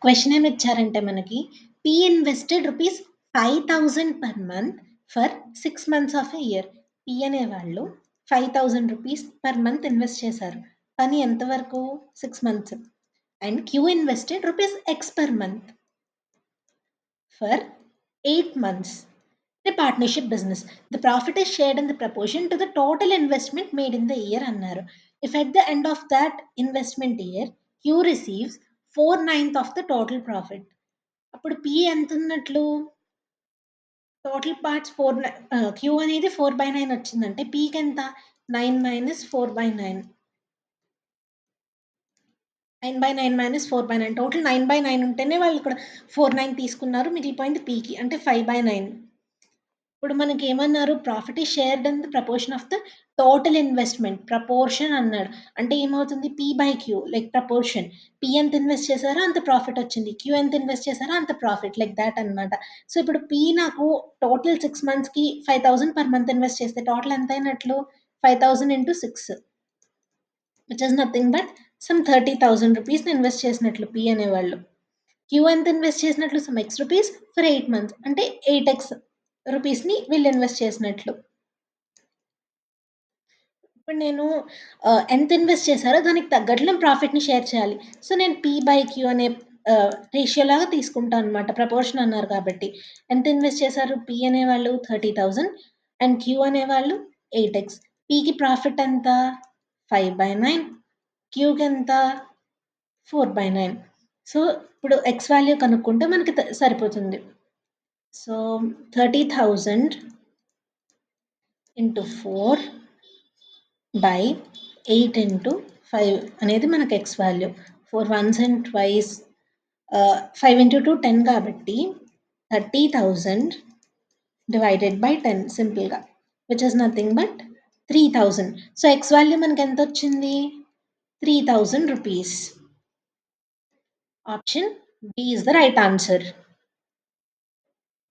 Question ఏమిచ్చారంటే మనకి P invested rupees 5,000 per month for 6 months of a year. P అనేవాళ్ళు 5,000 rupees per month invest చేశారు. కానీ ఎంతవరకు? 6 months. And Q invested rupees X per month for 8 months. A partnership business. The profit is shared in the proportion to the total investment made in the year అన్నారు. If at the end of that investment year, Q receives 4/9 of the total profit. అప్పుడు P ఎంత ఉన్నట్లు? Total parts 4 Q అనేది 4/9 వచ్చిందంటే Pకి ఎంత? 9 minus 4/9. 9/9 minus 4/9. Total 9/9 ఉంటేనే వాళ్ళు ఇక్కడ 4/9 తీసుకున్నారు. మిగిలిపోయింది Pకి అంటే 5/9. ఇప్పుడు మనకి ఏమన్నారు? Profit is shared in the proportion of the total investment. Proportion అన్నాడు. అంటే ఏమవుతుంది? P by Q like proportion. P ఎంత ఇన్వెస్ట్ చేశారో అంత ప్రాఫిట్ వచ్చింది. క్యూ ఎంత ఇన్వెస్ట్ చేశారో అంత ప్రాఫిట్ లైక్ థాట్ అన్నమాట. సో, ఇప్పుడు పి నాకు టోటల్ 6 మంత్స్‌కి 5,000 పర్ మంత్ ఇన్వెస్ట్ చేస్తే టోటల్ ఎంత అయినట్లు? 5,000 into 6 which is nothing but some 30,000 రూపీస్‌ని ఇన్వెస్ట్ చేసినట్లు పి అనేవాళ్ళు. క్యూ ఎంత ఇన్వెస్ట్ చేసినట్లు? Some X rupees for 8 months అంటే 8x రూపీస్‌ని వీళ్ళు ఇన్వెస్ట్ చేసినట్లు. ఇప్పుడు నేను ఎంత ఇన్వెస్ట్ చేశారో దానికి తగ్గట్లు నేను ప్రాఫిట్‌ని షేర్ చేయాలి. సో, నేను పి బై క్యూ అనే రేషియో లాగా తీసుకుంటాను అనమాట. ప్రపోర్షన్ అన్నారు కాబట్టి. ఎంత ఇన్వెస్ట్ చేశారు? పి అనేవాళ్ళు 30,000 అండ్ క్యూ అనేవాళ్ళు 8x. పికి ప్రాఫిట్ ఎంత? 5/9. క్యూకి ఎంత? 4/9. సో, ఇప్పుడు ఎక్స్ వాల్యూ కనుక్కుంటే మనకి సరిపోతుంది. సో, 30,000 ఇంటూ 4 బై 8 ఇంటూ 5 అనేది మనకు X value. 4 once and twice 5 into 2 10 కాబట్టి 30,000 డివైడెడ్ బై 10 సింపుల్‌గా which is nothing but 3,000. So, X value మనకి ఎంత వచ్చింది? 3,000 rupees. Option B is the right answer.